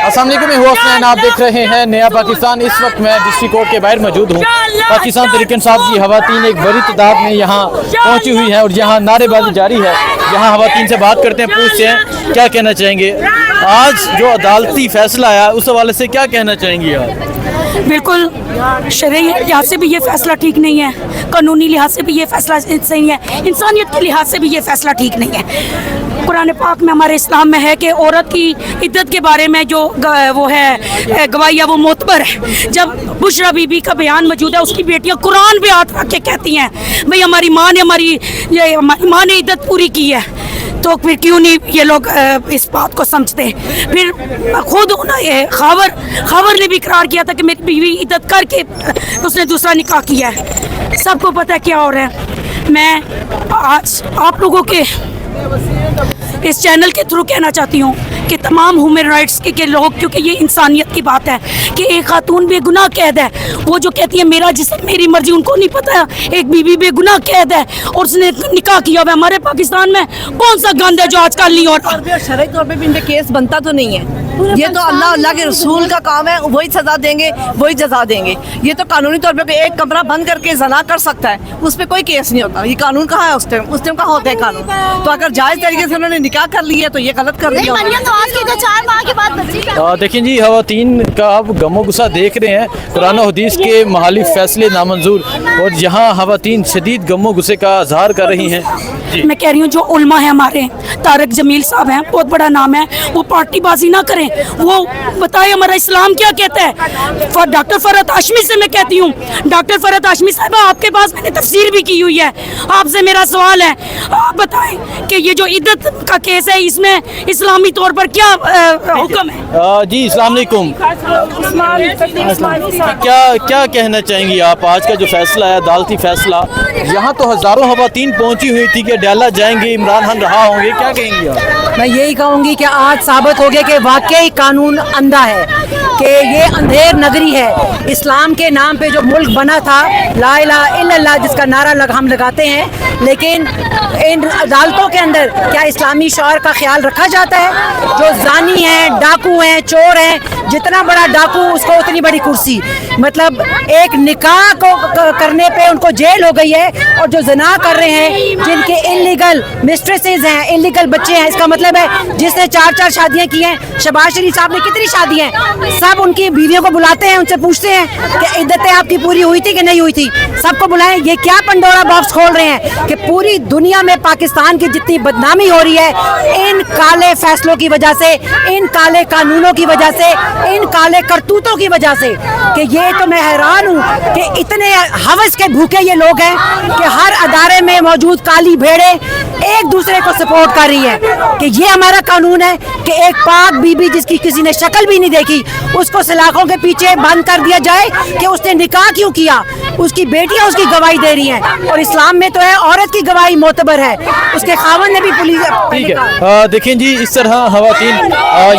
अस्सलाम वालेकुम, मैं हूँ अफनान, आप देख रहे हैं नया पाकिस्तान। इस वक्त मैं डिस्ट्रिक्ट कोर्ट के बाहर मौजूद हूँ। पाकिस्तान तहरीक इंसाफ की खवातीन एक बड़ी तादाद में यहाँ पहुँची हुई हैं और यहाँ नारेबाजी जारी है। यहाँ खवातीन से बात करते हैं, पूछते हैं क्या कहना चाहेंगे। आज जो अदालती फैसला आया उस हवाले से क्या कहना चाहेंगी आप? बिल्कुल शरई लिहाज से भी ये फैसला ठीक नहीं है, कानूनी लिहाज से भी ये फैसला सही है, इंसानियत के लिहाज से भी ये फैसला ठीक नहीं है। कुरान पाक में, हमारे इस्लाम में है कि औरत की इद्दत के बारे में जो वो है गवाही है वो मोतबर है। जब बुशरा बीबी का बयान मौजूद है, उसकी बेटियां कुरान पे हाथ रख के कहती हैं भाई हमारी माँ ने इद्दत पूरी की है, तो फिर क्यों नहीं ये लोग इस बात को समझते। फिर खुद ये खबर ने भी इकरार किया था कि मेरी बीवी इद्दत करके उसने दूसरा निकाह किया है। सबको पता है क्या हो रहा है। मैं आज आप लोगों के इस चैनल के थ्रू कहना चाहती हूँ कि तमाम ह्यूमन राइट्स के लोग, क्योंकि ये इंसानियत की बात है कि एक खातून बेगुनाह कैद है, वो जो कहती है मेरा जिस्म मेरी मर्जी, उनको नहीं पता एक बीवी बेगुनाह कैद है और उसने निकाह किया हुआ है। हमारे पाकिस्तान में कौन सा गंद है जो आजकल नहीं हो रहा? शरई तौर पे भी इनके केस बनता तो नहीं है। ये तो अल्लाह के रसूल का काम है, वही सजा देंगे, वही जजा देंगे। ये तो कानूनी तौर पे एक कमरा बंद करके जना कर सकता है, उस पर कोई केस नहीं होता। ये कानून कहाँ है? उस टाइम कहाँ होता है कानून? तो अगर जायज़ तरीके से उन्होंने निकाह कर लिया तो ये गलत कर दिया। देखिए जी, खवातीन का आप गमो गुस्सा देख रहे हैं। कुरान और हदीस के मुखालिफ फैसले नामंजूर, और यहाँ खवातीन शदीद गमो गुस्से का इजहार कर रही हैं। मैं कह रही हूँ जो उल्मा है हमारे, तारक जमील साहब हैं, बहुत बड़ा नाम है, वो पार्टीबाजी ना करें, वो बताए हमारा इस्लाम क्या कहता है। डॉक्टर फरहत हाशमी से मैं कहती हूँ, डॉक्टर फरहत हाशमी साहब आपके पास मैंने तफसीर भी की हुई है, आपसे मेरा सवाल है, आप बताएं कि ये जो इद्दत का केस है इसमें इस्लामी तौर पर क्या हुक्म है? जी अस्सलाम वालेकुम, क्या कहना चाहेंगी आप? आज का जो फैसला है, अदालती फैसला, यहाँ तो हज़ारों खवातीन पहुँची हुई थी कि डाला जाएंगे, इमरान खान रहा होंगे, क्या कहेंगी आप? मैं यही कहूँगी कि आज साबित हो गया कि वाकई कानून अंधा है, कि ये अंधेर नगरी है। इस्लाम के नाम पे जो मुल्क बना था, ला इलाहा इल्लल्लाह जिसका नारा हम लगाते हैं, लेकिन इन अदालतों के अंदर क्या इस्लामी शौर का ख्याल रखा जाता है? जो जानी हैं, डाकू हैं, चोर हैं, जितना बड़ा डाकू उसको उतनी बड़ी कुर्सी। मतलब एक निकाह को करने पे उनको जेल हो गई है, और जो ज़िना कर रहे हैं, जिनके इल्लीगल मिस्ट्रेसेस हैं, इल्लीगल बच्चे हैं, इसका मतलब है जिसने 4 शादियां की हैं। शहबाज शरीफ साहब ने कितनी शादियां हैं? सब उनकी बीवियों को बुलाते हैं, उनसे पूछते हैं कि इद्दतें आपकी पूरी हुई थी कि नहीं हुई थी। सबको बुलाएं। ये क्या पंडोरा बॉक्स खोल रहे हैं कि पूरी दुनिया में पाकिस्तान की जितनी बदनामी हो रही है इन काले फैसलों की वजह से, इन काले कानूनों की वजह से, इन काले करतूतों की वजह से, कि ये तो मैं हैरान हूँ कि इतने हवस के भूखे ये लोग हैं कि हर अदारे में मौजूद काली भेड़े एक दूसरे को सपोर्ट कर रही है कि ये हमारा कानून है कि एक पाक बीबी जिसकी किसी ने शक्ल भी नहीं देखी, उसको सलाखों के पीछे बंद कर दिया जाए कि उसने निकाह क्यों किया। उसकी बेटियां उसकी गवाही दे रही हैं, और इस्लाम में तो है औरत की गवाही मोतबर है। उसके खावन ने भी पुलिस ठीक है। देखें जी, इस तरह खवातीन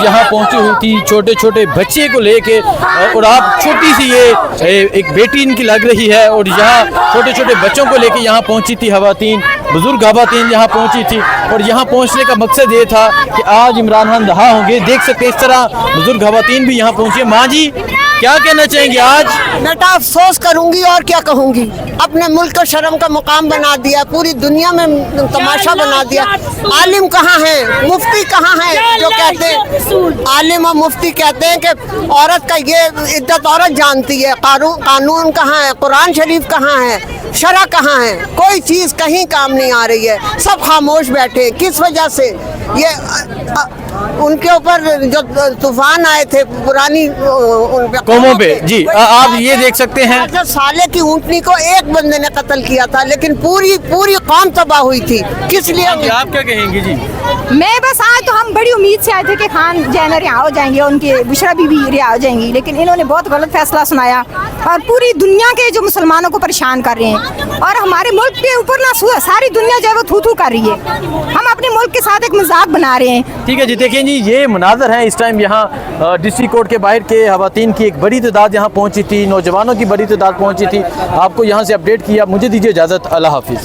यहाँ पहुँची हुई थी छोटे छोटे बच्चे को लेके, और आप छोटी सी ये एक बेटी इनकी लग रही है, और यहाँ छोटे छोटे बच्चों को लेके यहाँ पहुँची थी खवातीन, बुजुर्ग खवातीन यहाँ पहुँची थी। और यहाँ पहुँचने का मकसद ये था कि आज इमरान खान रहा होंगे। देख सकते इस तरह बुजुर्ग खवातीन भी यहाँ पहुँची। माँ जी, क्या कहना चाहेंगे आज? बेटा अफसोस करूंगी और क्या कहूंगी। अपने मुल्क को शर्म का मुकाम बना दिया, पूरी दुनिया में तमाशा बना दिया। आलिम कहाँ हैं, मुफ्ती कहाँ हैं जो कहते हैं, आलिम और मुफ्ती कहते हैं कि औरत का ये इद्दत औरत जानती है। कानून कहाँ है? कुरान शरीफ कहाँ है? शरअ कहाँ है? कोई चीज़ कहीं काम नहीं आ रही है। सब खामोश बैठे। किस वजह से? ये उनके ऊपर जो तूफान आए थे पुरानी कौमों पे, जी आप ये देख सकते हैं, जो साले की ऊँटनी को एक बंदे ने कत्ल किया था, लेकिन पूरी कौम तबाह हुई थी। किस लिए? आप क्या कहेंगे जी? मैं बस आज तो हम बड़ी उम्मीद से आए थे कि खान जैनर रिहा हो जाएंगे, उनके बुशरा बीबी रिहा हो जाएंगी, लेकिन इन्होंने बहुत गलत फैसला सुनाया और पूरी दुनिया के जो मुसलमानों को परेशान कर रहे हैं। और हमारे मुल्क के ऊपर ना सारी दुनिया जो है वो थू कर रही है। हम अपने मुल्क के साथ एक मजाक बना रहे हैं। ठीक है जी, देखिए जी, ये मुनाज़र है इस टाइम यहाँ डिस्ट्रिक्ट कोर्ट के बाहर के खवातीन की एक बड़ी तादाद यहाँ पहुँची थी, नौजवानों की बड़ी तादाद पहुँची थी। आपको यहाँ से अपडेट किया। मुझे दीजिए इजाज़त, अल्लाह हाफिज़।